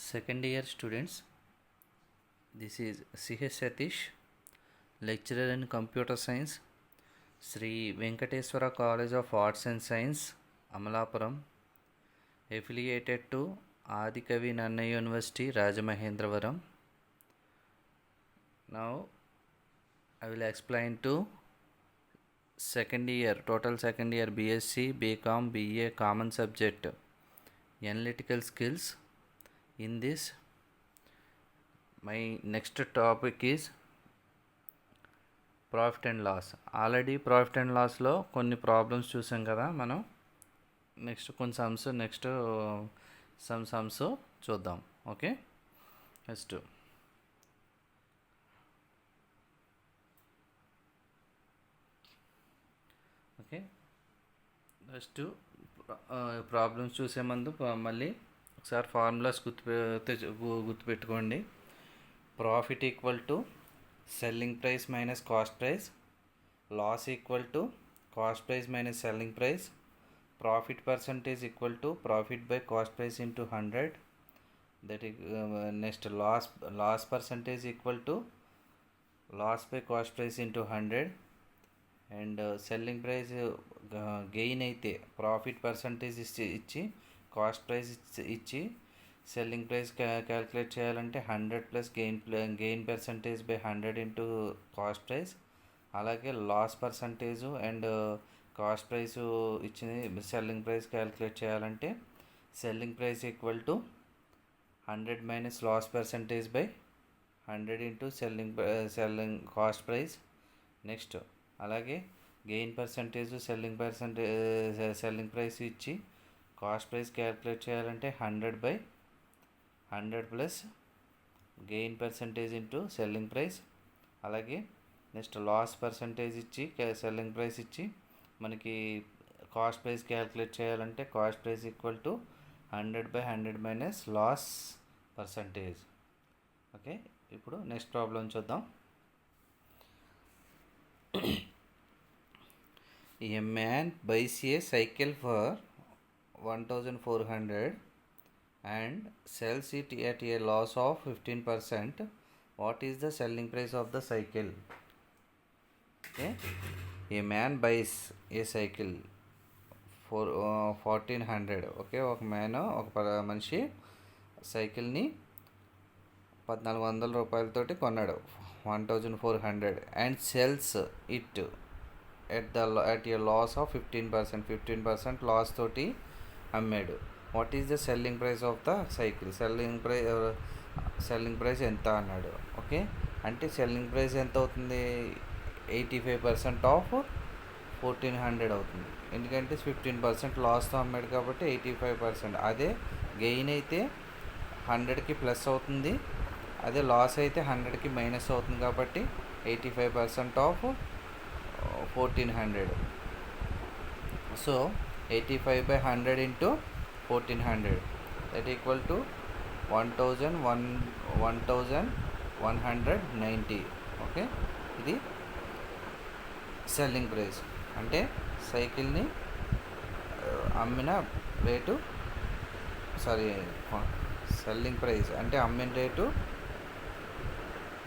Second year students, this is C.H. Satish, lecturer in computer science, Sri Venkateswara College of Arts and Science, Amalapuram, affiliated to Adikavi Nanna University, Rajamahendravaram. Now I will explain to second year, total second year BSc, BCom, BA common subject, analytical skills. In this, my next topic is profit and loss. Already profit and లాస్లో కొన్ని problems చూసాం కదా మనం. Next కొన్ని sums చూద్దాం. Okay, next problems చూసే ముందు మళ్ళీ ఒకసారి ఫార్ములాస్ గుర్తుపెట్టుకోండి. Profit equal to selling price minus cost price, loss equal to cost price minus selling price, profit percentage equal to profit by cost price into 100. That next loss percentage equal to loss by cost price into 100. And selling price gain అయితే profit percentage ఇచ్చి cost price ఇచ్చి selling price calculate చేయాలంటే 100 plus gain percentage by 100 into cost price. అలాగే loss percentage and cost price ఇచ్చింది selling price calculate చేయాలంటే selling price equal to 100 minus loss percentage by 100 into selling cost price. Next అలాగే gain percentage selling price ఇచ్చి cost price calculate చేయాలంటే 100 by 100 plus gain percentage into selling price. అలాగే next loss percentage ఇచ్చి selling price ఇచ్చి మనకి cost price calculate చేయాలంటే cost price equal to 100 by 100 minus loss percentage. Okay, ఇప్పుడు next problem చూద్దాం. A man buys a cycle for 1400 and sells it at a loss of 15%. What is the selling price of the cycle? Okay, a man buys a cycle for 1400. Okay, ఒక మనిషి సైకిల్ని 1400 రూపాయలతోటి కొన్నాడు, 1400, and sells it at a loss of 15% loss తోటి అమ్మాడు. What is the selling price of the cycle? Selling price ఎంత అన్నాడు. Okay, అంటే సెల్లింగ్ ప్రైస్ ఎంత అవుతుంది? 85% ఆఫ్ 1400 అవుతుంది. ఎందుకంటే 15% లాస్తో అమ్మాడు కాబట్టి 85%. అదే గెయిన్ అయితే 100కి ప్లస్ అవుతుంది, అదే లాస్ అయితే 100కి మైనస్ అవుతుంది కాబట్టి 85% of 1400. So 85 by 100 into 1400, that equal to 1190. Okay, ఇది సెల్లింగ్ ప్రైస్. అంటే సైకిల్ని అమ్మిన రేటు, సెల్లింగ్ ప్రైస్ అంటే అమ్మిన రేటు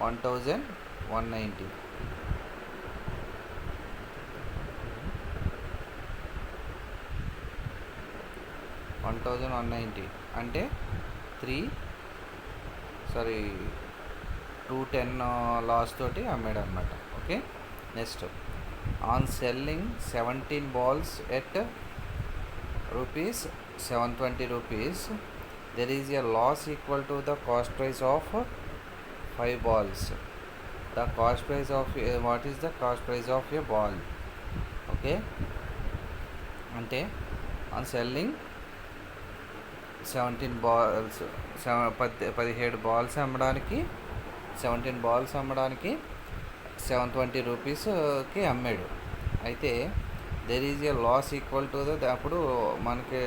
1190. 1190 అంటే 210 లాస్ తోటి అమ్మాడు అనమాట. Okay, next on selling 17 balls at ₹720, there is a loss equal to the cost price of 5 balls. The cost price of what is the cost price of a ball? Okay, అంటే on selling 17 balls, 17 balls అమ్మడానికి 720 రూపీస్కి అమ్మాడు. అయితే there is a loss equal to అప్పుడు మనకి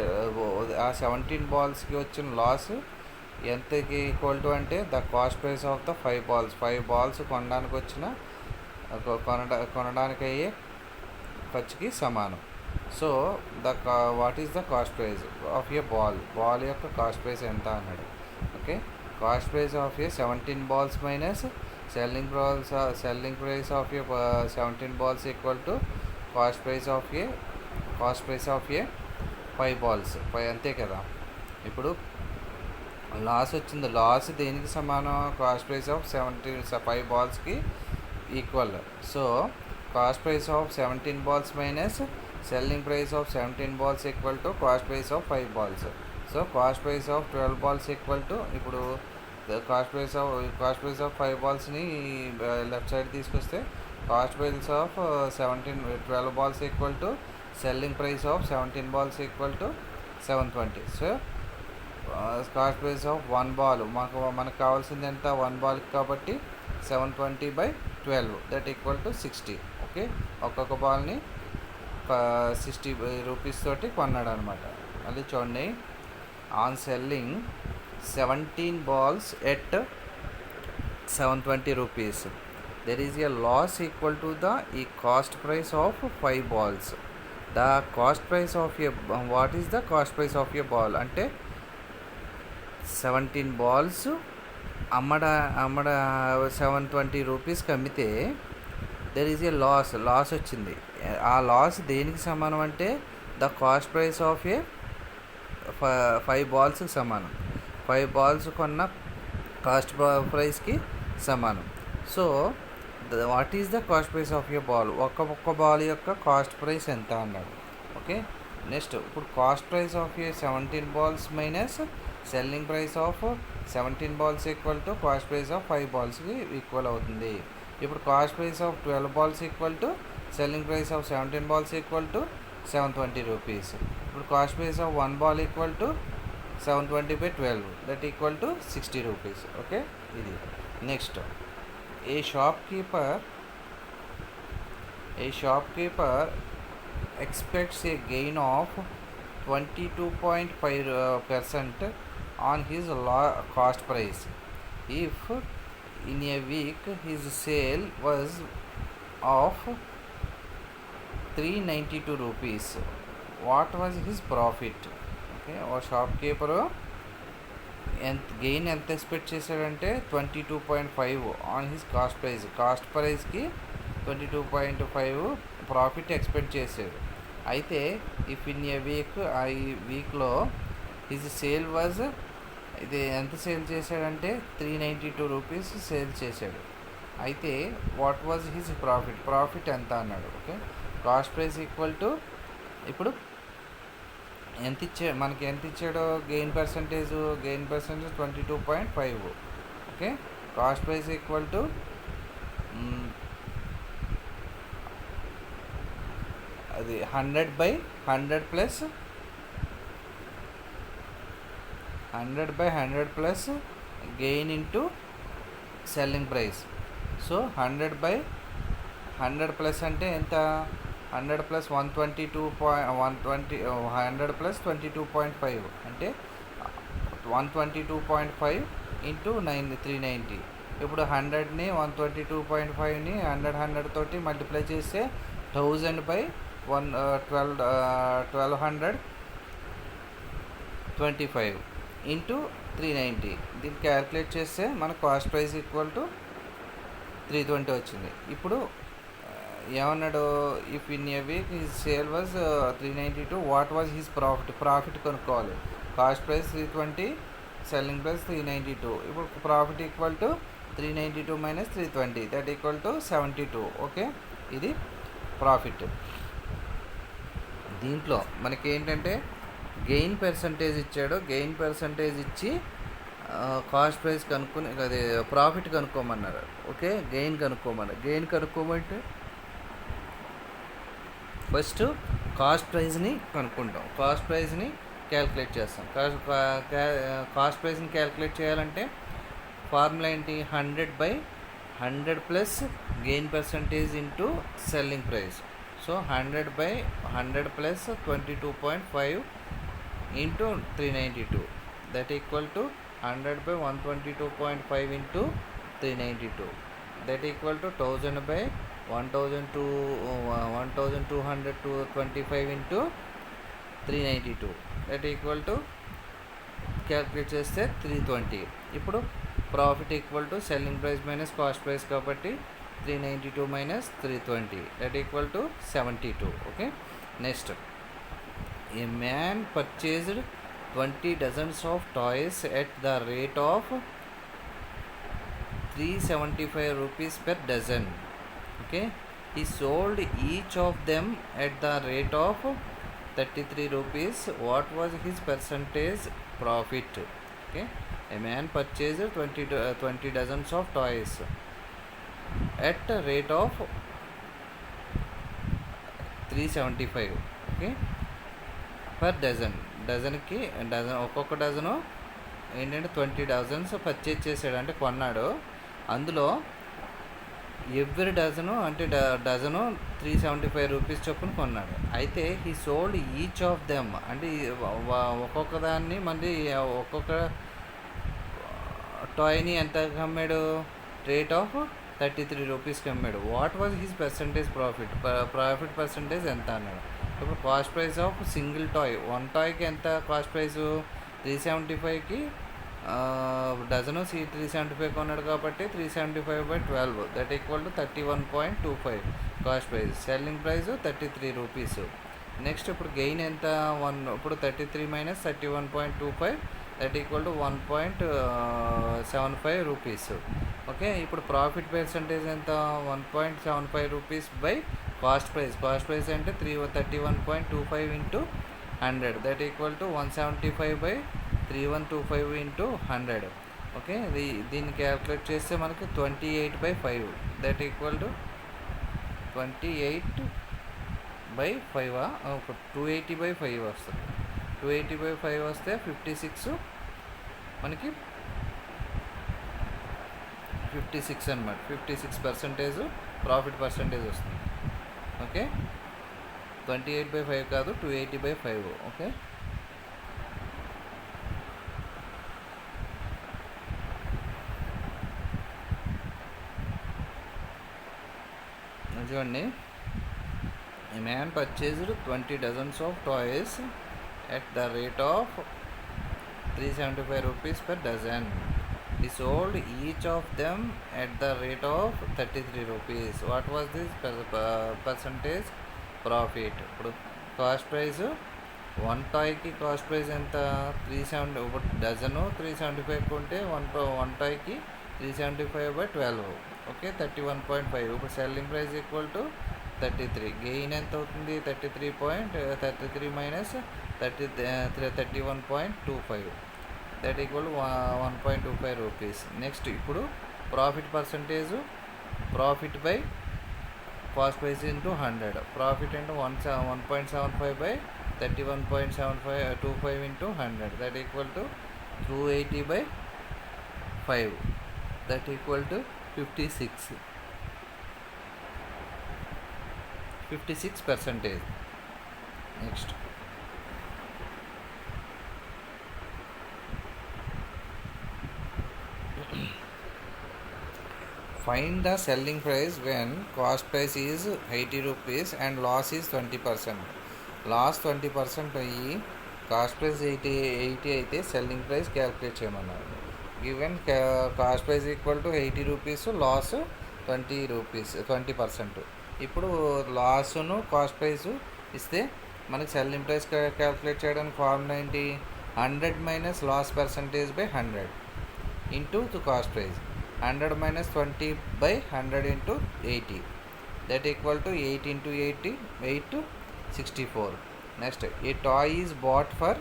ఆ 17 balls వచ్చిన loss ఎంతకి ఈక్వల్ టు అంటే the cost price of the 5 balls కొనడానికి వచ్చిన కొనడానికి అయ్యే ఖర్చుకి సమానం. So what is the cost price of a ball యొక్క కాస్ట్ ప్రైస్ ఎంత అన్నాడు. Okay, cost price of a 17 balls minus selling price of a 17 balls equal to cost price of a 5 balls 5 అంతే కదా. ఇప్పుడు లాస్ వచ్చింది, loss దేనికి సమానం? Cost price of 5 బాల్స్కి equal. So cost price of 17 balls minus selling price of 17 balls equal to cost price of 5 balls. So cost price of 12 balls equal to, ఇప్పుడు cost price of 5 బాల్స్ని left side తీసుకొస్తే cost price of 12 balls equal to selling price of 17 balls equal to 720. So cost price of 1 ball మనకు కావాల్సింది ఎంత? 1 బాల్కి, కాబట్టి 720/12 that equal to 60. Okay, ఒక్కొక్క బాల్ని 60 rupees తోటి కొన్నాడు అనమాట. మళ్ళీ చూడండి, on selling 17 balls at 720 rupees, there is a loss equal to the cost price of 5 balls. The cost price of a, what is the cost price of a ball? అంటే 17 balls అమ్మడ 720 రూపీస్కి అమ్మితే there is a loss వచ్చింది. ఆ loss దేనికి సమానం అంటే the cost price of a 5 బాల్స్కి సమానం. 5 బాల్స్ కొన్న కాస్ట్ ప్రైస్కి సమానం. So what is the cost price of a ball? ఒక్క బాల్ యొక్క కాస్ట్ ప్రైస్ ఎంత అన్నాడు. ఓకే, నెక్స్ట్ ఇప్పుడు cost price of a 17 balls minus selling price of 17 balls equal to cost price of 5 బాల్స్కి equal అవుతుంది. ఇప్పుడు cost price of 12 balls equal to selling price of 17 balls equal to 720 rupees. ఇప్పుడు cost price of 1 ball equal to 720/12 that equal to 60 rupees. Okay, ఇది next. A shopkeeper expects a gain of 22.5% on his cost price if in a week his sale was of 392 rupees. What was his profit? ఓకే, ఓ shopkeeper gain ఎంత expect చేశాడంటే 22.5 on his cost ప్రైస్కి 22.5 profit expect చేశాడు. అయితే if in a week, ఆ వీక్లో his sale was, ఇది ఎంత సేల్ చేశాడంటే 392 రూపీస్ సేల్ చేశాడు. అయితే వాట్ వాజ్ హిజ్ ప్రాఫిట్ ఎంత అన్నాడు. Okay, cost price equal to, ఇప్పుడు మనకి ఎంత ఇచ్చాడో gain percentage 22.5. Okay, cost price equal to అది 100/100 plus gain into selling price. So 100/100 plus అంటే ఎంత? 100 ప్లస్ 100 ప్లస్ 22.5 అంటే 122.5 ఇంటూ 390. ఇప్పుడు 100ని 122.5ని 100 తోటి మల్టిప్లై చేస్తే 1000/1225 ఇంటూ 390. దీన్ని క్యాల్కులేట్ చేస్తే మన కాస్ట్ ప్రైస్ ఈక్వల్ టు 320 వచ్చింది. ఇప్పుడు ఏమన్నాడు? If in a week his sale was 392, what was his profit కనుక్కోవాలి. Cost price 320, selling price 392. ఇప్పుడు profit equal to 392 minus 320 that equal to 72. Okay, ఇది ప్రాఫిట్. దీంట్లో మనకి ఏంటంటే గెయిన్ పర్సంటేజ్ ఇచ్చాడు. గెయిన్ పర్సంటేజ్ ఇచ్చి కాస్ట్ ప్రైస్ కనుక్కొని, అది ప్రాఫిట్ కనుక్కోమన్నారు. ఓకే, గెయిన్ కనుక్కోమంటే ఫస్ట్ కాస్ట్ ప్రైస్ని కనుక్కుంటాం. కాస్ట్ ప్రైస్ని క్యాల్కులేట్ చేస్తాం. కాస్ట్ ప్రైస్ని క్యాల్కులేట్ చేయాలంటే ఫార్ములా ఏంటి? 100/100 plus gain percentage into selling price. So 100/100 plus 22.5 into 392 that equal to 100/122.5 into 392 that equal to 1000/1225 into 392 that equal to calculate చేస్తే 320. ఇప్పుడు profit equal to selling price minus cost price కాబట్టి 392 minus 320 that equal to 72. Okay, next A man purchased 20 dozens of toys at the rate of 375 rupees per dozen. Okay, he sold each of them at the rate of 33 rupees. What was his percentage profit? Okay, a man purchased 20 dozens of toys at the rate of 375. Okay, per dozen. డజన్కి ఒక్కొక్క dozen ఏంటంటే 20 dozens purchase చేసాడు, అంటే కొన్నాడు. అందులో every dozen అంటే dozen 375 rupees చొప్పున కొన్నాడు. అయితే he sold each of them అంటే ఒక్కొక్క దాన్ని మళ్ళీ ఒక్కొక్క టాయ్ని ఎంత అమ్మాడు, రేట్ ఆఫ్ 33 రూపీస్కి అమ్మాడు. What was his percentage profit, profit percentage ఎంత అన్నాడు. ఇప్పుడు cost price of single toy, one టాయ్కి ఎంత కాస్ట్ ప్రైసు 375కి డజను 375 కొన్నాడు కాబట్టి 375/12 that equal to 31.25 cost price. Selling price 33 rupees. Next ఇప్పుడు గెయిన్ ఎంత, ఇప్పుడు 33 minus 31.25 that equal to 1.75 rupees. Okay, ఇప్పుడు ప్రాఫిట్ పర్సంటేజ్ ఎంత, 1.75 rupees by cost price. Cost price అంటే 31.25 into 100 that equal to 175/3125 into 100. Okay, దీన్ని calculate చేస్తే మనకి 28/5 that equal to 28/5 280/5 వస్తుంది. 280/5 వస్తే 56 మనకి 56 అనమాట. 56% ప్రాఫిట్ పర్సంటేజ్ వస్తుంది. ఓకే, 28/5 కాదు, 280/5. ఓకే, చూడండి. A man purchased 20 dozens of toys at the rate of 375 rupees per dozen. He sold each of them at the rate of 33 rupees. What was this percentage profit? ఇప్పుడు cost price one టాయ్కి cost price ఎంత, 370. ఇప్పుడు dozen 375 కొంటే one టాయ్కి 375/12. Okay, 31.5. ఇప్పుడు selling price equal to 33. Gain ఎంత అవుతుంది, 33 minus 31.25 that equal 1.25 rupees. Next ఇప్పుడు profit percentage, profit by cost price into 100. Profit అంటే 1.75/31.25 into 100 that equal to 280/5 that equal to 56%. Next find the selling price when cost price is 80 rupees and loss is 20%. Loss 20% అయ్యి cost price 80 అయితే selling price calculate చేయమన్నారు. Given cost price equal to 80 rupees, loss 20 rupees, 20%. ఇప్పుడు లాస్ను cost price ఇస్తే మనకి selling price calculate చేయడానికి formula ఏంటి, 100 minus loss percentage by 100 into cost price. 100 minus 20/100 into 80 that equal to 8 into 80, 8 to 64. Next, a toy is bought for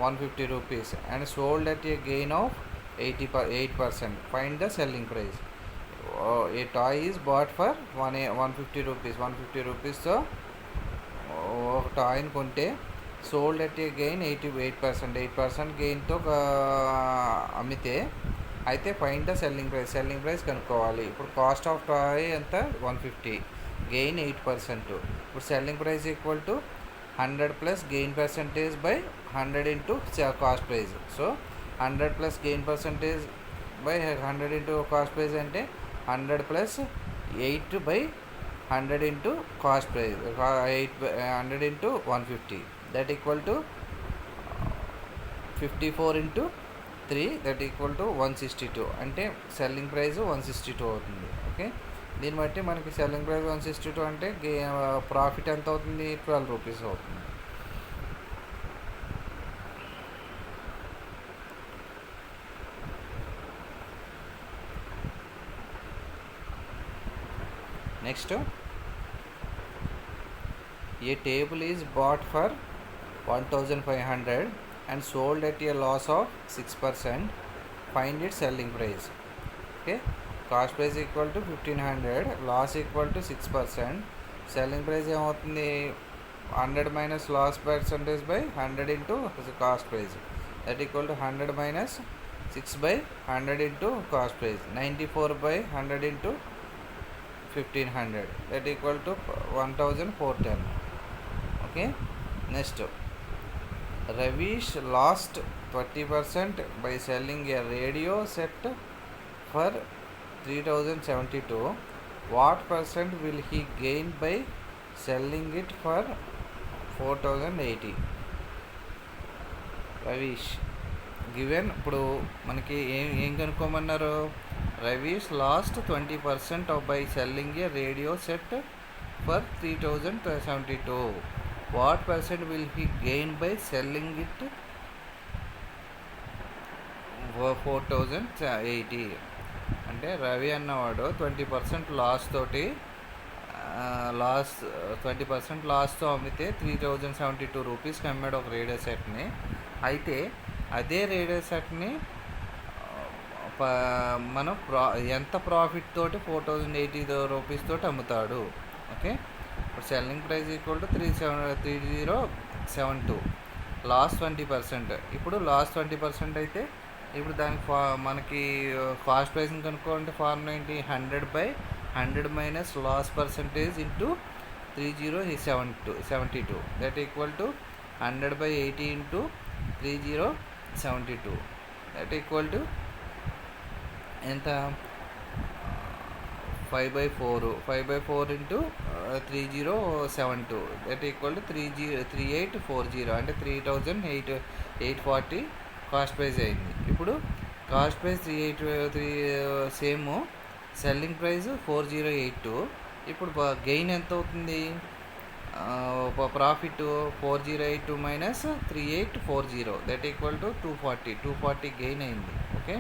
150 rupees and sold at a gain of 8%. Find the selling price. A toy is bought for 150 rupees. 150 rupees so ఒక టాయ్ని కొంటే sold at a gain 8% గెయిన్తో అమ్మితే అయితే find the selling price కనుక్కోవాలి. ఇప్పుడు cost of toy ఎంత 150, gain 8%. ఇప్పుడు selling price equal to 100 plus gain percentage by 100 into cost price. So 100 plus gain percentage by 100 into cost price అంటే 100 plus 8/100 into cost price, 100 into 150 that equal to 54 into 3 that equal to 162, అంటే selling price 162 అవుతుంది. Okay, దీన్ని బట్టి మనకి selling price 162 అంటే profit ఎంత అవుతుంది, 12 rupees అవుతుంది. Next, a table is bought for 1500 and sold at a loss of 6%, find its selling price. Okay, cost price equal to 1500, loss equal to 6%, selling price ఏమవుతుంది, 100 minus loss percentage by 100 into cost price, that equal to 100 minus 6 by 100 into cost price, 94 by 100 into 1500, that equal to 1410. Okay, next, Ravish lost 20% by selling a radio set for 3072. What percent will he gain by selling it for 4080? Ravish given, ఇప్పుడు మనకి ఏం కనుక్కోమన్నారు, Ravish lost 20% by selling a radio set for 3072. What percent will he gain by selling it 4080? అంటే రవి అన్నవాడు 20% loss తోటి 20% లాస్తో అమ్మితే 3072 రూపీస్కి అమ్మాడు ఒక రేడియో సెట్ని. అయితే అదే రేడియో సెట్ని మనం ఎంత ప్రాఫిట్ తోటి 4080 రూపీస్ తోటి అమ్ముతాడు. ఓకే, ఇప్పుడు selling price equal to 3072, loss 20%. ఇప్పుడు లాస్ 20% అయితే ఇప్పుడు దానికి మనకి కాస్ట్ ప్రైస్ని కనుక్కోవాలంటే ఫార్ములా ఏంటి, 100/100 minus loss percentage into 3072, that equal to 100/80 into 3072, that equal to ఎంత, 5/4 ఇంటూ 3072, దట్ ఈక్వల్ టు 3840, అంటే 3840 కాస్ట్ ప్రైస్ అయింది. ఇప్పుడు cost price 383 same, selling price 4082. ఇప్పుడు గెయిన్ ఎంత అవుతుంది, profit 4082 minus 3840, that equal to 240 gain అయింది. Okay,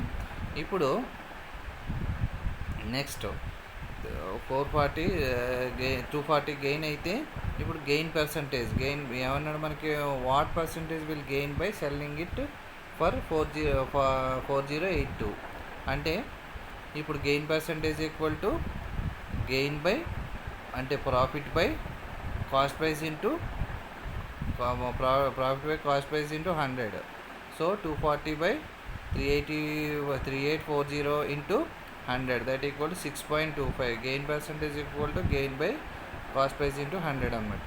ఇప్పుడు నెక్స్ట్ 240 గెయిన్ అయితే ఇప్పుడు గెయిన్ పర్సంటేజ్, గెయిన్ ఏమన్నాడు మనకి, what percentage will gain by selling it for 4082, అంటే ఇప్పుడు gain percentage equal to gain by అంటే profit by cost price into profit by cost price into 100. So 240/3840 into 100, that equal to 6.25. Gain percentage equal to gain by cost price into 100 అన్నమాట.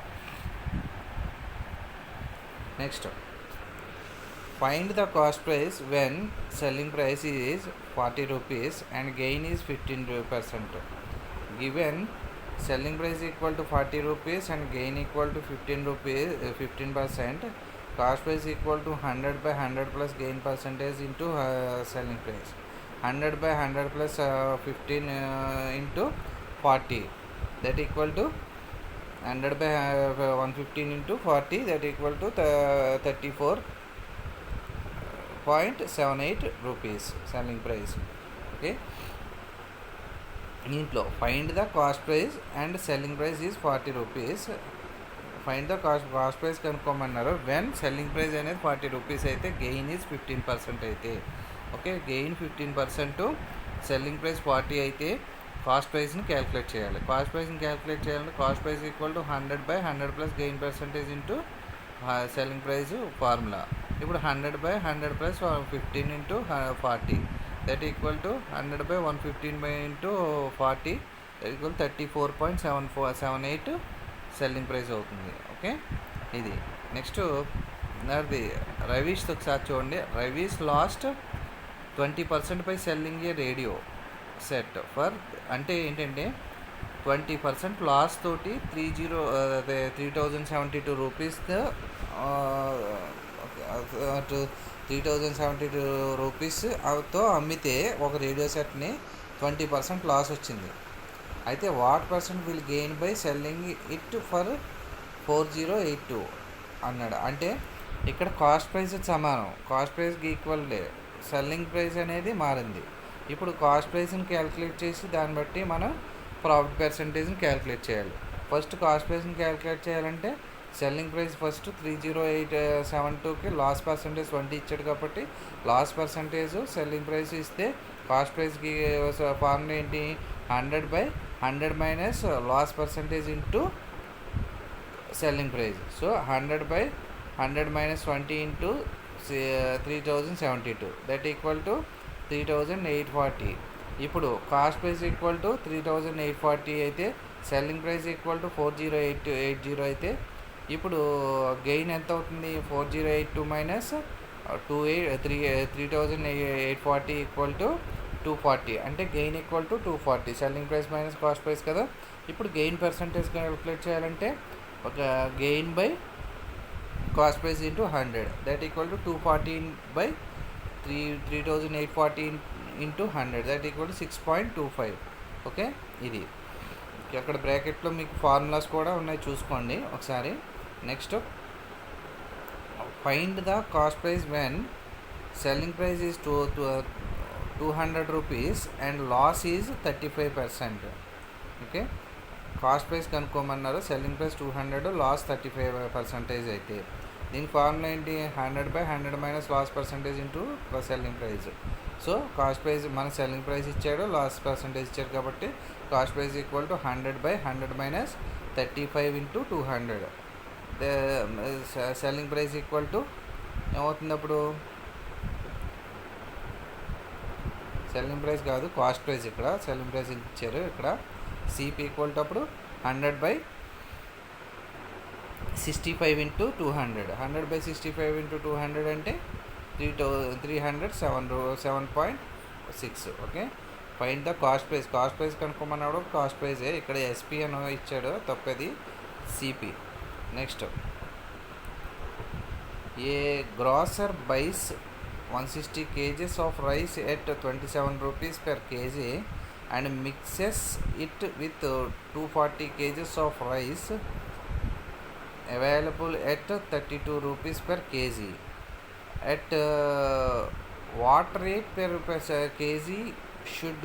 Next, find the cost price when selling price is 40 rupees and gain is 15%. Given selling price equal to 40 rupees and gain equal to 15%, cost price equal to 100/100 plus gain percentage into selling price, 100/100 plus 15 into 40, that equal to 100/115 into 40, that equal to 34.78 rupees selling price. Okay, దీంట్లో find the cost price and selling price is 40 rupees. Find the cost price కనుక్కోమన్నారు. When selling price అనేది 40 rupees అయితే gain is 15% అయితే. Okay, gain 15%, selling price 40 అయితే cost ప్రైస్ని calculate చేయాలి. Cost ప్రైస్ని calculate చేయాలంటే cost price equal to 100/100 plus gain percentage into selling price formula. ఇప్పుడు 100/100 plus 15 into 40, that equal to 100/115 into 40, that equal 34.78 selling price అవుతుంది. Okay, ఇది next నాది రవీష్ ఒకసారి చూడండి. Ravish lost 20% by selling a radio set for, అంటే ఏంటంటే 20% loss తోటి 3072 rupees 3072 rupees తో అమ్మితే ఒక రేడియో సెట్ని 20% లాస్ వచ్చింది. అయితే what percent will gain by selling it for 4082 అన్నాడు. అంటే ఇక్కడ కాస్ట్ ప్రైస్ సమానం, కాస్ట్ ప్రైస్కి ఈక్వల్ సెల్లింగ్ ప్రైస్ అనేది మారింది. ఇప్పుడు కాస్ట్ ప్రైస్ని క్యాలిక్యులేట్ చేసి దాన్ని బట్టి మనం ప్రాఫిట్ పర్సంటేజ్ని క్యాలిక్యులేట్ చేయాలి. ఫస్ట్ కాస్ట్ ప్రైస్ని క్యాలిక్యులేట్ చేయాలంటే సెల్లింగ్ ప్రైస్ ఫస్ట్ 30872కి లాస్ పర్సంటేజ్ 20 ఇచ్చాడు కాబట్టి లాస్ పర్సంటేజ్ సెల్లింగ్ ప్రైస్ ఇస్తే కాస్ట్ ప్రైస్కి ఫార్ములా ఏంటి, 100/100 minus loss percentage into selling price. So 100/100 minus 20 into 3072 that equal to 3840. ఇప్పుడు కాస్ట్ ప్రైస్ ఈక్వల్ టు 3840 అయితే సెల్లింగ్ ప్రైస్ ఈక్వల్ టు 4080 అయితే ఇప్పుడు గెయిన్ ఎంత అవుతుంది, 4082 మైనస్ 3840 ఈక్వల్ టు 240. అంటే gain equal to 240, selling price minus cost price కదా. ఇప్పుడు gain percentage calculate చేయాలంటే ఒక gain by cost price into 100 that equal to 240/3840 into 100 that equal to 6.25. Okay, ఇది అక్కడ బ్రాకెట్లో మీకు ఫార్ములాస్ కూడా ఉన్నాయి, చూసుకోండి ఒకసారి. Next, find the cost price when selling price is 200 rupees and loss is 35%. Okay, cost price కనుక్కోమన్నారు, సెల్లింగ్ ప్రైస్ 200, లాస్ 35% అయితే దీని ఫార్ములా ఏంటి, 100/100 minus loss percentage into selling price. So cost price మన సెల్లింగ్ ప్రైస్ ఇచ్చాడు, loss percentage ఇచ్చాడు కాబట్టి cost price equal to 100/100 minus 35 into 200. Selling price equal to ఏమవుతుంది అప్పుడు, సెల్లింగ్ ప్రైస్ కాదు కాస్ట్ ప్రైస్, ఇక్కడ సెల్లింగ్ ప్రైస్ ఇచ్చారు, ఇక్కడ సిపి ఈక్వల్ టు అప్పుడు 100/65 ఇంటూ 200. 100/65 ఇంటూ 200 అంటే 307.6. Okay, find the cost price. Cost price కనుక్కోమన్నాడు, కాస్ట్ ప్రైజే, ఇక్కడ ఎస్పి అని ఇచ్చాడు, తప్పది CP. Next, a grocer buys 160 kgs of rice at 27 rupees per kg and mixes it with 240 kgs of rice available at 32 rupees per kg. At what rate per kg should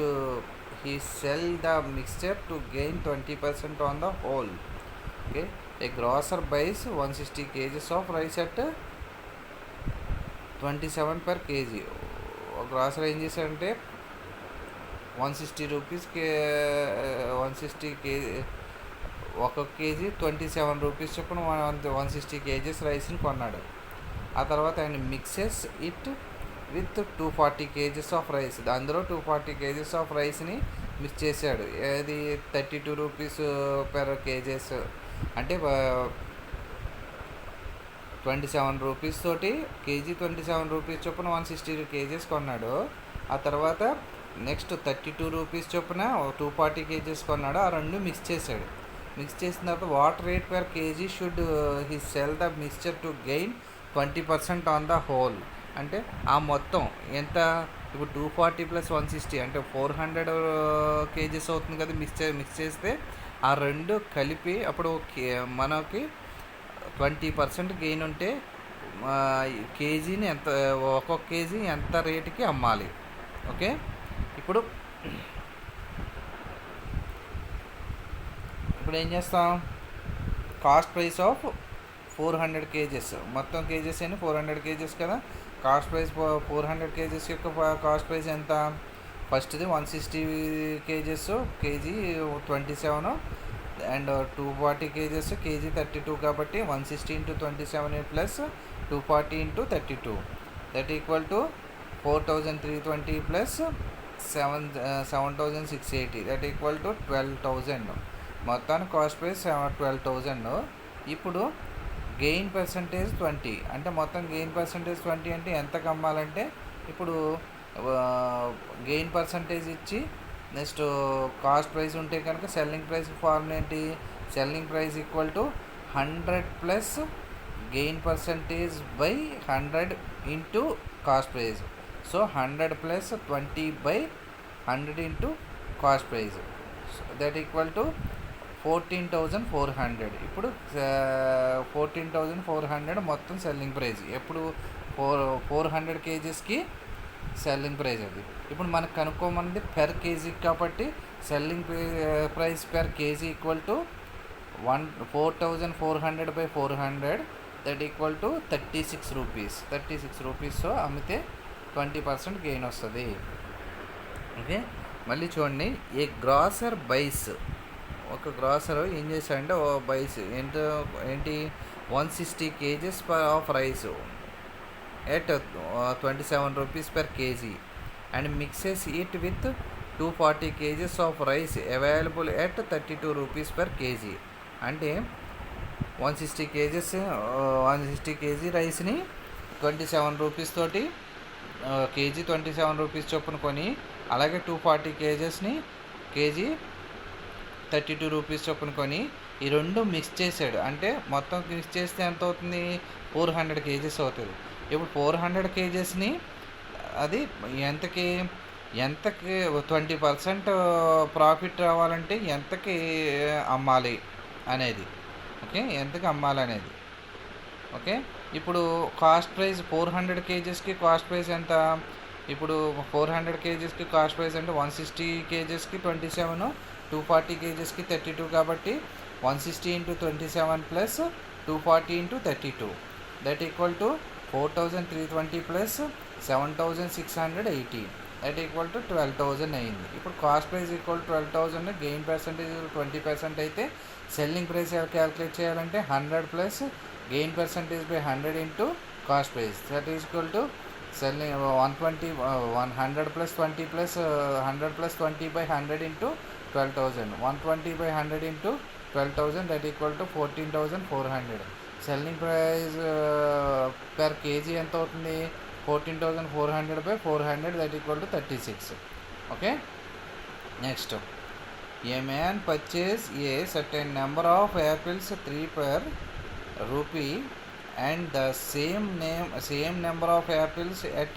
he sell the mixture to gain 20% on the whole? Okay, a grocer buys 160 kgs of rice at 27 per kg. Grosser ఏం చేశాడంటే 160 రూపీస్కి 160 KG, ఒక KG 27 rupees చొప్పున 160 kgs రైస్ని కొన్నాడు. ఆ తర్వాత ఆయన mixes it with 240 kgs of rice, అందులో 240 kgs ఆఫ్ రైస్ని మిక్స్ చేశాడు. అది 32 రూపీస్ per kgs, అంటే 27 రూపీస్ తోటి కేజీ 27 రూపీస్ చొప్పున 160 kgs కొన్నాడు. ఆ తర్వాత నెక్స్ట్ 32 రూపీస్ చొప్పున 240 kgs కొన్నాడు. ఆ రెండు మిక్స్ చేశాడు. మిక్స్ చేసిన తర్వాత what rate per kg should he cell the mixture to gain 20% on the whole. అంటే ఆ మొత్తం ఎంత, ఇప్పుడు 240 + 160 అంటే 400 kgs అవుతుంది కదా. మిక్స్ చేస్తే ఆ రెండు కలిపి అప్పుడు మనకి 20% గెయిన్ ఉంటే కేజీని ఎంత, ఒక్కొక్క కేజీ ఎంత రేటుకి అమ్మాలి. ఓకే, ఇప్పుడు ఏం చేస్తాం, కాస్ట్ ప్రైస్ ఆఫ్ 400 kgs, మొత్తం కేజెస్ అని 400 kgs కదా. కాస్ట్ ప్రైస్ 400 kgs యొక్క కాస్ట్ ప్రైస్ ఎంత, ఫస్ట్ది 160 kgs KG 27 and 240 kgs KG 32 కాబట్టి 160 into 27 plus 240 into 32 that equal to 4320 plus 7680 that equal to 12,000. మొత్తానికి కాస్ట్ ప్రైస్ 12,000. ఇప్పుడు గెయిన్ పర్సంటేజ్ 20, అంటే మొత్తం గెయిన్ పర్సంటేజ్ 20 అంటే ఎంతకు అమ్మాలంటే, ఇప్పుడు గెయిన్ పర్సంటేజ్ ఇచ్చి నెక్స్ట్ కాస్ట్ ప్రైస్ ఉంటే కనుక సెల్లింగ్ ప్రైస్ ఫార్ములా ఏంటి, selling price equal to 100 plus gain percentage by 100 into cost price. So 100 plus 20/100 into cost price, that equal to 14,400. ఇప్పుడు 14,400 మొత్తం సెల్లింగ్ ప్రైస్. ఎప్పుడు 400 కేజీస్కి సెల్లింగ్ ప్రైస్ అది. ఇప్పుడు మనకు కనుక్కోమన్నది పెర్ కేజీ కాబట్టి selling price per KG equal to 4,400/400, that equal to 36 rupees. 36 రూపీస్తో అమ్మితే 20% gain వస్తుంది. Okay, మళ్ళీ చూడండి. ఏ గ్రాసర్ బైస్, ఒక గ్రాసర్ ఏం చేశాడంటే బైస్ ఏంటి 160 kgs of rice at 27 rupees per kg and mixes it with 240 kgs of rice available at 32 rupees per kg. అంటే 160 kg రైస్ని 27 రూపీస్ తోటి కేజీ 27 రూపీస్ చొప్పున కొని, అలాగే 240 kgsని కేజీ 32 రూపీస్ చొప్పున కొని ఈ రెండు మిక్స్ చేసాడు. అంటే మొత్తం మిక్స్ చేస్తే ఎంత అవుతుంది? 400 kgs అవుతుంది. ఇప్పుడు 400 kgsని అది ఎంతకి 20% ప్రాఫిట్ రావాలంటే ఎంతకి అమ్మాలి అనేది. ఓకే, ఎంతకి అమ్మాలి అనేది. ఓకే, ఇప్పుడు కాస్ట్ ప్రైస్ 400 kgsకి కాస్ట్ ప్రైస్ ఎంత? ఇప్పుడు 400 kgsకి కాస్ట్ ప్రైస్ అంటే 160 kgsకి 27, 240 kgsకి 32 కాబట్టి 160 × 27 plus 240 × 32, that equal to 4,320 plus 7,680, that equal to 12,000 అయింది. ఇప్పుడు cost price equal 12,000, gain percentage 20% అయితే సెల్లింగ్ ప్రైస్ క్యాలిక్యులేట్ చేయాలంటే 100 plus gain percentage by 100 into cost price, that equal to selling 120 100 plus 20 plus 100 plus 20/100 into 12,000, 120/100 into 12,000, that equal to 14,400. Selling price per KG ఎంత అవుతుంది? 14,400/400, that equal to 36. Okay, next. A man purchase A certain number of apples 3 per rupee and the same number of apples at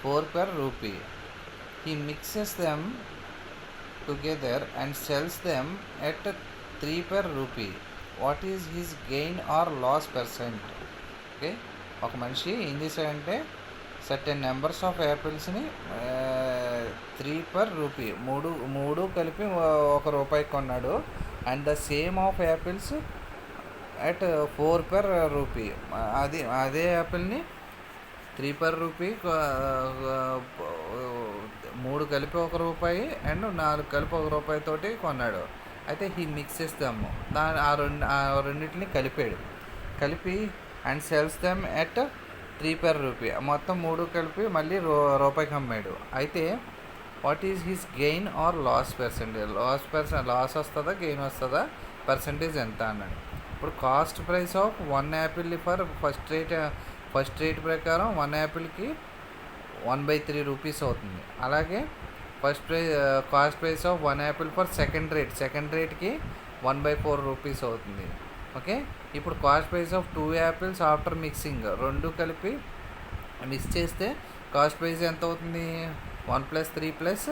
4 per rupee. He mixes them together and sells them at 3 per rupee. What is his gain or loss percent? Okay, ఒక మనిషి ఏం చేశాడంటే certain numbers of యాపిల్స్ని 3 per rupee, మూడు కలిపి ₹1 కొన్నాడు. And the same of apples at 4 per rupee. అదే యాపిల్ని 3 per rupee, 3 కలిపి ₹1 అండ్ 4 కలిపి ₹1 తోటి కొన్నాడు. అయితే హీ మిక్సెస్ దమ్, ఆ రెండింటిని కలిపి and cells them at 3 per rupee. మొత్తం 3 కలిపి మళ్ళీ ₹1కి అమ్మాడు. అయితే what is his gain or loss percentage? Loss వస్తుందా గెయిన్ వస్తుందా, పర్సంటేజ్ ఎంత అన్నాడు. ఇప్పుడు cost price of 1 apple for first rate ప్రకారం 1 యాపిల్కి 1/3 రూపీస్ అవుతుంది. అలాగే cost price of 1 apple for second రేట్కి 1/4 రూపీస్ అవుతుంది. ఓకే, ఇప్పుడు cost price of 2 apples after mixing, రెండు కలిపి మిక్స్ చేస్తే కాస్ట్ ప్రైస్ ఎంత అవుతుంది? 1+3 plus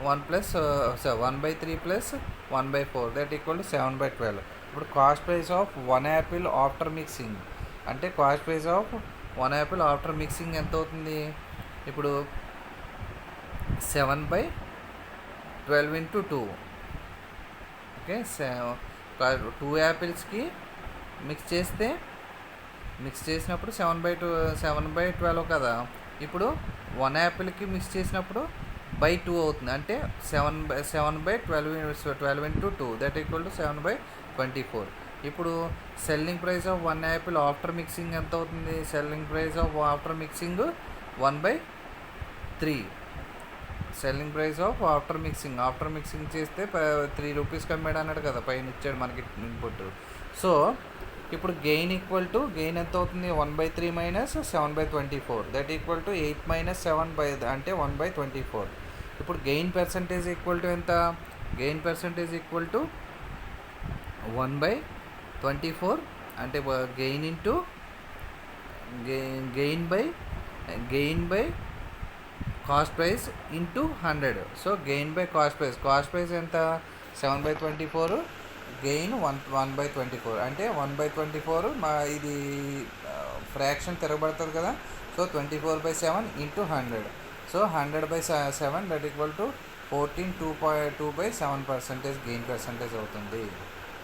1/3 plus 1/4, that equal to 7/12. ఇప్పుడు cost price of 1 apple after mixing అంటే cost price of 1 apple after mixing ఎంత అవుతుంది? ఇప్పుడు 7/12 ఇంటూ 2. ఓకే, 2 యాపిల్స్కి మిక్స్ చేసినప్పుడు 7/12 కదా. ఇప్పుడు 1 యాపిల్కి మిక్స్ చేసినప్పుడు 2 అవుతుంది. అంటే 7/12 ఇంటూ 2, దట్ ఈక్వల్ టు 7/24. ఇప్పుడు selling price of 1 apple after mixing ఎంత అవుతుంది? Selling price of after mixing 1/3. Selling price of after mixing చేస్తే 3 రూపీస్కి అమ్మాడు అన్నాడు కదా, పైన ఇచ్చాడు మనకి ఇన్పుట్. సో ఇప్పుడు గెయిన్ ఎంత అవుతుంది? 1/3 minus 7/24, that equal to 8 minus 7 అంటే 1/24. ఇప్పుడు గెయిన్ పర్సంటేజ్ ఈక్వల్ టు ఎంత? గెయిన్ పర్సంటేజ్ ఈక్వల్ టు 1/24 అంటే gain into gain by gain by cost price into 100. So gain by cost price ఎంత 7/24, గెయిన్ 1/24 అంటే 1/24 ఇది ఫ్రాక్షన్ తిరగబడుతుంది కదా. So 24/7 into 100. So 100/7 that equal to 14.2/7% gain percentage అవుతుంది.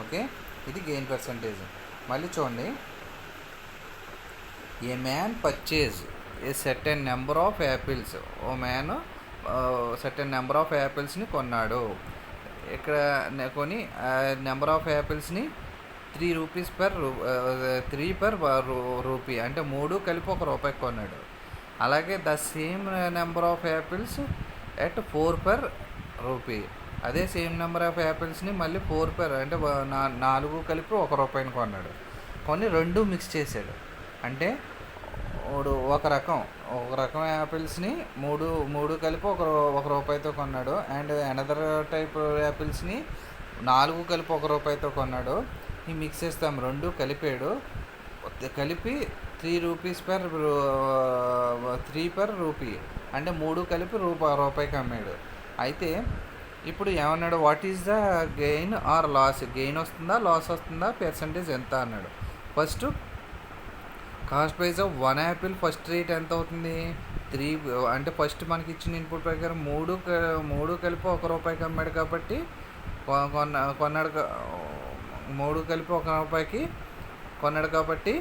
Okay, ఇది gain percentage. మళ్ళీ చూడండి, a man purchase a certain number of apples. ఓ మ్యాన్ సర్టెన్ నెంబర్ ఆఫ్ యాపిల్స్ని కొన్నాడు. ఇక్కడ కొని నెంబర్ ఆఫ్ యాపిల్స్ని 3 రూపీస్ పర్ 3 పర్ రూపీ అంటే 3 కలిపి ₹1 కొన్నాడు. అలాగే the same number of apples at 4 per rupee. అదే సేమ్ నెంబర్ ఆఫ్ యాపిల్స్ని మళ్ళీ 4 పర్ అంటే 4 కలిపి ₹1 కొన్నాడు. కొన్ని 2 మిక్స్ చేశాడు. అంటే ఒక రకం యాపిల్స్ని మూడు కలిపి ₹1 కొన్నాడు. అండ్ అనదర్ టైప్ యాపిల్స్ని 4 కలిపి ₹1 కొన్నాడు. ఈ మిక్స్ చేస్తాం, 2 కలిపి 3 రూపీస్ పర్ 3 పర్ రూపీ అంటే 3 కలిపి ₹1 అమ్మాడు. అయితే ఇప్పుడు ఏమన్నాడు, what is the gain or loss? Gain వస్తుందా లాస్ వస్తుందా, పర్సంటేజ్ ఎంత అన్నాడు. First cost price of 1 apple first rate ఎంత అవుతుంది 3 అంటే ఫస్ట్ మనకి ఇచ్చిన ఇన్పుట్ ప్రకారం 3 కలిపి ₹1 అమ్మాడు కాబట్టి కొన్నాడు. 3 కలిపి ₹1 కొన్నాడు కాబట్టి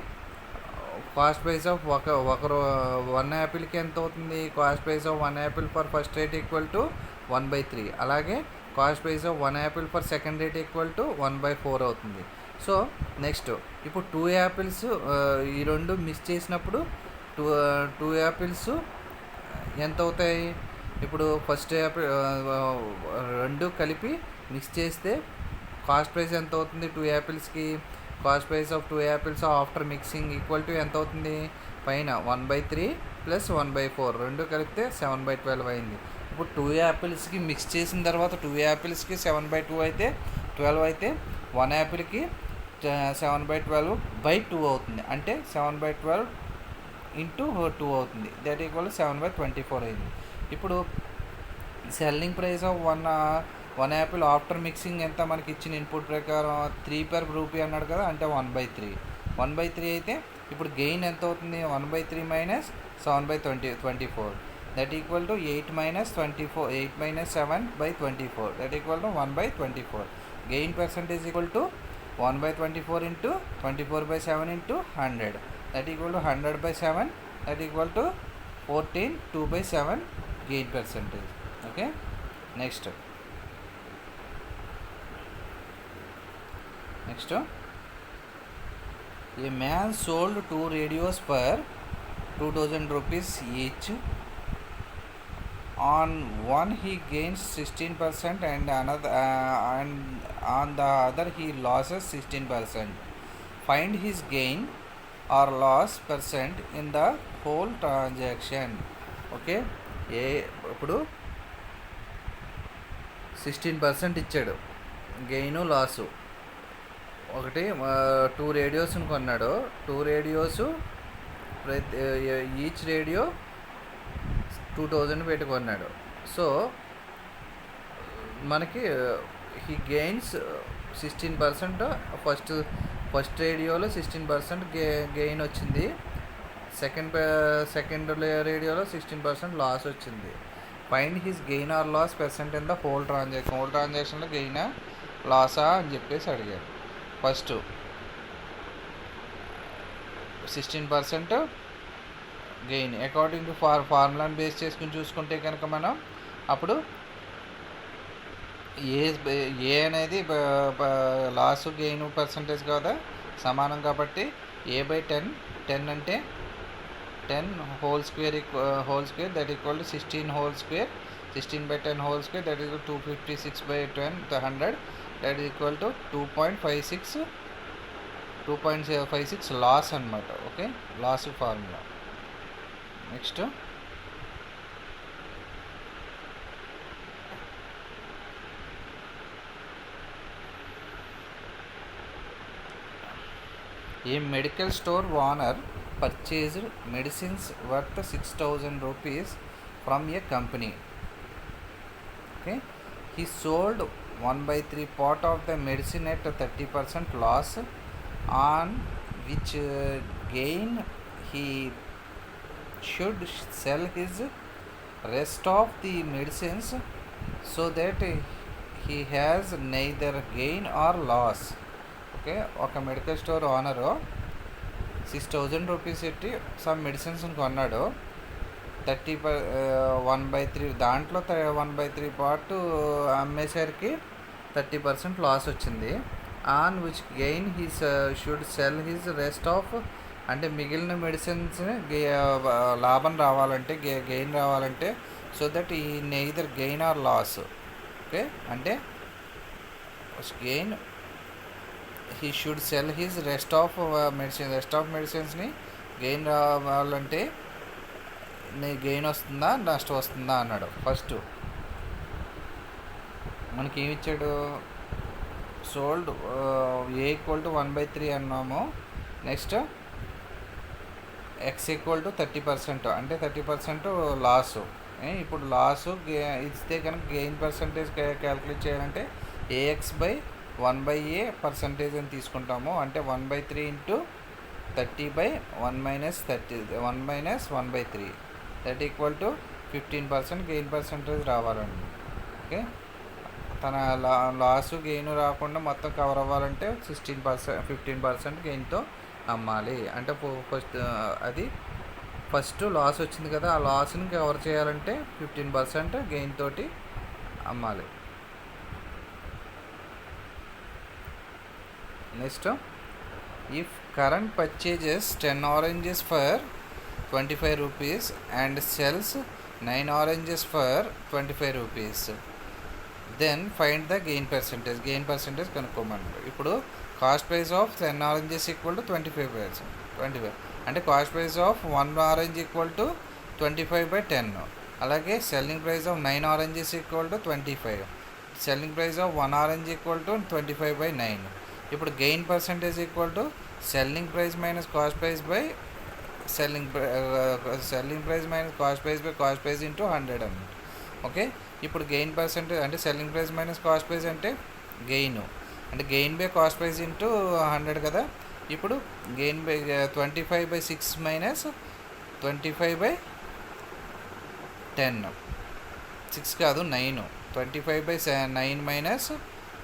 కాస్ట్ ప్రైస్ ఆఫ్ 1 యాపిల్కి ఎంత అవుతుంది, cost price of 1 apple for first rate equal to 1/3. అలాగే cost price of 1 apple for second rate equal to 1/4 అవుతుంది. సో నెక్స్ట్ ఇప్పుడు 2 యాపిల్స్ ఈ 2 మిక్స్ చేసినప్పుడు 2 యాపిల్స్ ఎంత అవుతాయి. ఇప్పుడు ఫస్ట్ యాపిల్ 2 కలిపి మిక్స్ చేస్తే కాస్ట్ ప్రైస్ ఎంత అవుతుంది 2 యాపిల్స్కి. Cost price of 2 apples after mixing equal to ఎంత అవుతుంది, పైన 1/3 ప్లస్ 1/4 2 కలిపితే 7/12 అయింది. ఇప్పుడు 2 యాపిల్స్కి మిక్స్ చేసిన తర్వాత 2 యాపిల్స్కి 7/2 అయితే 12 అయితే 1 యాపిల్కి 7/12/2 అవుతుంది. అంటే 7/12 ఇంటూ 2 అవుతుంది. దట్ ఈక్వల్ 7/24 అయింది. ఇప్పుడు selling price of 1 apple after mixing ఎంత మనకి ఇచ్చిన ఇన్పుట్ ప్రకారం 3 పర్ రూపీ అన్నాడు కదా, అంటే 1/3 అయితే ఇప్పుడు గెయిన్ ఎంత అవుతుంది 1/3 minus 7/24 that equal to 8 minus 7/24 that equal to 1/24. Gain percentage equal to 1/24 into 24/7 into 100 that equal to 100/7 that equal to 14.2/7 gain percentage. Okay, next A man sold 2 radios for 2000 rupees each. On one he gains 16% and on the other he loses 16%. Find his gain or loss percent in the whole transaction. Okay, ఇప్పుడు 16% ఇచ్చాడు gain loss. ఒకటి 2 రేడియోస్ని కొన్నాడు. 2 radios each radio 2000 పెట్టి కొన్నాడు. So మనకి he gains 16%. First రేడియోలో 16% gain వచ్చింది. Second రేడియోలో 16% లాస్ వచ్చింది. Find his gain or loss percent in the whole ట్రాన్సాక్షన్లో గెయినా లాసా అని చెప్పేసి అడిగారు. ఫస్ట్ 16% గెయిన్ అకార్డింగ్ టు ఫార్ములాని బేస్ చేసుకుని చూసుకుంటే కనుక మనం అప్పుడు ఏ అనేది లాస్ గెయిన్ పర్సంటేజ్ కదా సమానం. కాబట్టి A/10 అంటే 10 whole square that equal to 16 whole square 16/10 whole square that equal 256/10 100 that equal to 2.56 loss అనమాట. Okay, loss formula. Next A medical store owner purchased medicines worth 6,000 rupees from a company. Okay, he sold 1/3 part of the medicine at 30% loss, on which gain he should sell his rest of the medicines, so that he has neither gain or loss. Okay, ఒక medical store owner 6,000 rupees పెట్టి some medicines కొన్నాడు. 1/3 దాంట్లో 1/3 part అమ్మేసరికి 30% loss వచ్చింది. On which gain he's should sell his rest of, అంటే మిగిలిన మెడిసిన్స్ లాభం రావాలంటే గెయిన్ రావాలంటే, సో దట్ ఈ neither gain or loss. Okay, అంటే gain he should sell his rest of మెడిసిన్స్ని గెయిన్ రావాలంటే గెయిన్ వస్తుందా నష్టం వస్తుందా అన్నాడు. ఫస్ట్ మనకి ఏమి ఇచ్చాడు, సోల్డ్ ఏ ఈక్వల్ టు 1/3 అన్నాము. నెక్స్ట్ ఎక్స్ ఈక్వల్ టు 30%, అంటే 30% లాసు. ఇప్పుడు లాసు ఇస్తే కనుక గెయిన్ పర్సంటేజ్ క్యాలిక్యులేట్ చేయాలంటే AX/1/A పర్సంటేజ్ అని తీసుకుంటాము. అంటే 1/3 into 30/1 - 1/3 that equal to 15% gain percentage రావాలండి. ఓకే, తన లాసు గెయిన్ రాకుండా మొత్తం కవర్ అవ్వాలంటే 15% గెయిన్తో అమ్మాలి. అంటే ఫస్ట్ లాస్ వచ్చింది కదా, ఆ లాస్ని కవర్ చేయాలంటే 15% గెయిన్ తోటి అమ్మాలి. Next, if current purchases 10 oranges for 25 rupees and sells 9 oranges for 25 rupees, then find the gain percentage కనుక్కోమన్నారు. ఇప్పుడు cost price of 10 oranges equal to 25 అంటే cost price of 1 orange equal to 25/10. అలాగే selling price of 9 oranges equal to 25. Selling price of 1 orange equal to 25/9. ఇప్పుడు gain percentage equal to selling price minus cost price by selling price minus cost price into 100 అన్నమాట. Okay, ఇప్పుడు gain percentage అంటే selling price minus cost price అంటే gain, అంటే gain by cost price into 100 కదా. ఇప్పుడు gain by 25/6 minus 25/10, 6 కాదు 9, 25/9 minus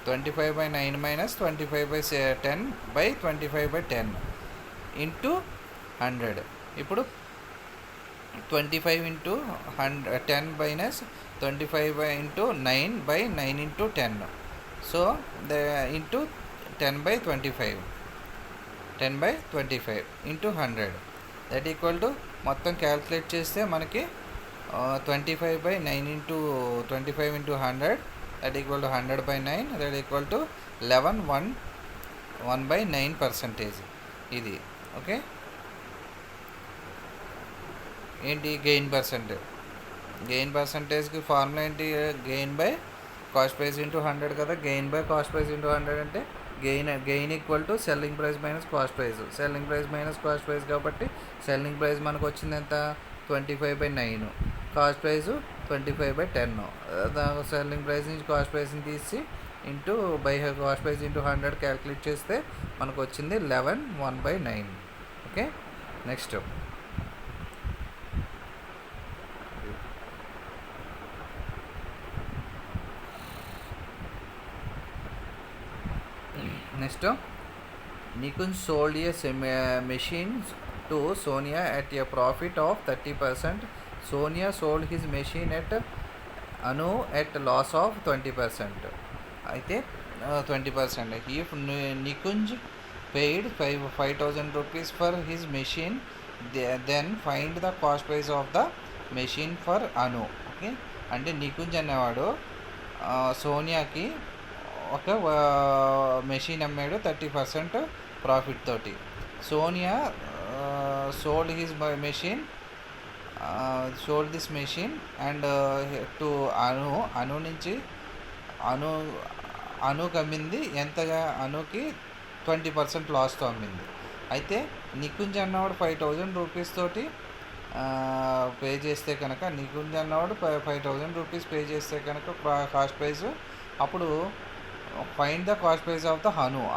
25/9 minus 25/10/25/10 into 100. ఇప్పుడు 25 into 10 minus 25 into 9/9 into 10, so into 10/25 into 100 that equal to మొత్తం క్యాల్కులేట్ చేస్తే మనకి 25/9 into 25 into 100 that equal to 100/9 that equal to 1/9% ఇది. Okay, ఏంటి gain పర్సంటేజ్కి formula ఏంటి, gain by cost price into 100 కదా. Gain by cost price into 100 అంటే gain equal to selling price minus cost price కాబట్టి selling price మనకు వచ్చింది ఎంత, 25/9, cost price 25/10. Selling price నుంచి కాస్ట్ ప్రైస్ని తీసి into by cost price into 100 calculate చేస్తే మనకు వచ్చింది 1/9. Okay, next Nikunj sold a machine to Sonia at a profit of 30%. Sonia sold his machine at Anu at loss of 20%. అయితే 20%. If Nikunj paid 5,000 rupees for his machine, then find the cost price of the machine for Anu. Okay, అంటే నికుంజ్ అనేవాడు సోనియాకి ఒక machine అమ్మాడు 30% profit తోటి. Sonia sold this machine and to అను నుంచి అనుకి అమ్మింది ఎంతగా, అనుకి 20% లాస్తో అమ్మింది. అయితే నికుంజ్ అన్నవాడు 5000 రూపీస్ తోటి పే చేస్తే కనుక, నికుంజ్ అన్నవాడు 5000 రూపీస్ పే చేస్తే కనుక కాస్ట్ ప్రైస్, అప్పుడు find the cost price of the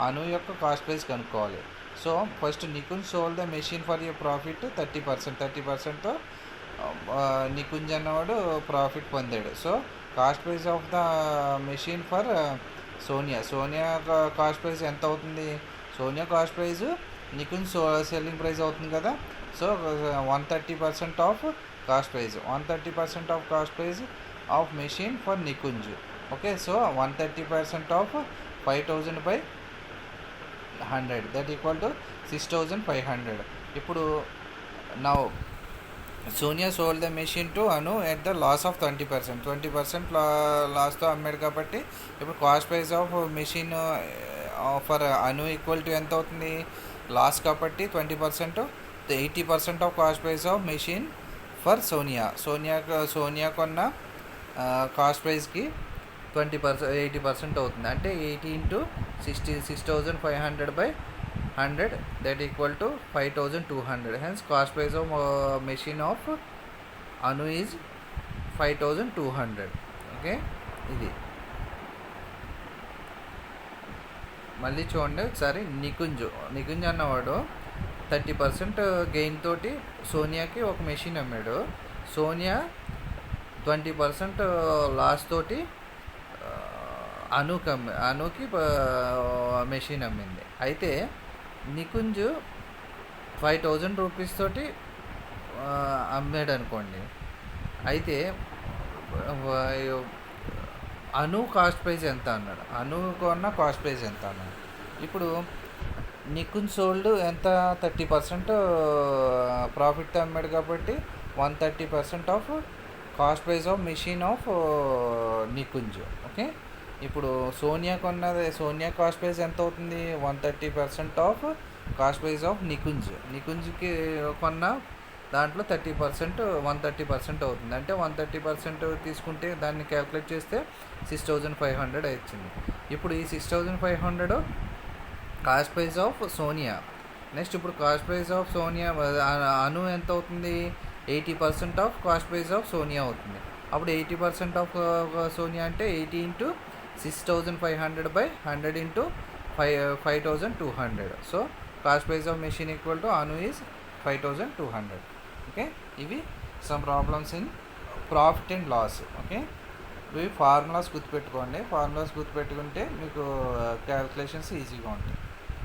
Anu యొక్క కాస్ట్ ప్రైస్ కనుక్కోవాలి. So first Nikunj sold the machine for you profit 30%తో నికుంజ్ అన్నవాడు ప్రాఫిట్ పొందాడు. So cost price of the machine for Sonia cost price ఎంత అవుతుంది? Sonia cost price Nikunj selling price అవుతుంది కదా. So 130% of cost price, 130% of cost price of machine for Nikunj. Okay, so 130% of 5000/100 that equal to 6500. ఇప్పుడు now Sonia sold the machine to Anu at the loss of 20% లాస్తో అమ్మాడు కాబట్టి ఇప్పుడు cost price of machine for Anu equal to ఎంత అవుతుంది? Loss కాబట్టి 20%, 80% of cost price of machine for Sonia కొన్న cost ప్రైస్కి 80% అవుతుంది. అంటే 80 × 6500/100 that equal to 5200. Hence cost price of machine of Anu is 5200. Okay, ఇది మళ్ళీ చూడండి ఒకసారి. నికుంజ్ అన్నవాడు 30% గెయిన్ తోటి సోనియాకి ఒక మెషిన్ అమ్మాడు. సోనియా 20% లాస్ తోటి అనుకి మెషిన్ అమ్మింది. అయితే నికుంజ్ 5000 రూపీస్ తోటి అమ్మాడు అనుకోండి. అయితే అను కాస్ట్ ప్రైస్ ఎంత అన్నాడు, అను కొన్న కాస్ట్ ప్రైస్ ఎంత అన్నాడు. ఇప్పుడు నికుంజ్ సోల్డ్ ఎంత? 30% ప్రాఫిట్ అమ్మాడు కాబట్టి 130% of cost price of machine of Nikunj. Okay, ఇప్పుడు సోనియా కాస్ట్ ప్రైస్ ఎంత అవుతుంది? 130% ఆఫ్ కాస్ట్ ప్రైస్ ఆఫ్ నికుంజ్కి కొన్న దాంట్లో 130% అవుతుంది. అంటే 130% తీసుకుంటే దాన్ని క్యాలిక్యులేట్ చేస్తే 6500 వచ్చింది. ఇప్పుడు ఈ 6500 cost price of Sonia. Next ఇప్పుడు కాస్ట్ ప్రైస్ ఆఫ్ సోనియా అను ఎంత అవుతుంది? 80% of cost price of Sonia అవుతుంది. అప్పుడు 80% ఆఫ్ సోనియా అంటే 80 × 6500/100 × 5200. So cost price of machine equal to Anu is 5200. Okay, ఇవి some problems in profit and loss. Okay, ఇవి ఫార్ములాస్ గుర్తుపెట్టుకోండి. ఫార్ములాస్ గుర్తుపెట్టుకుంటే మీకు క్యాలిక్యులేషన్స్ ఈజీగా ఉంటాయి.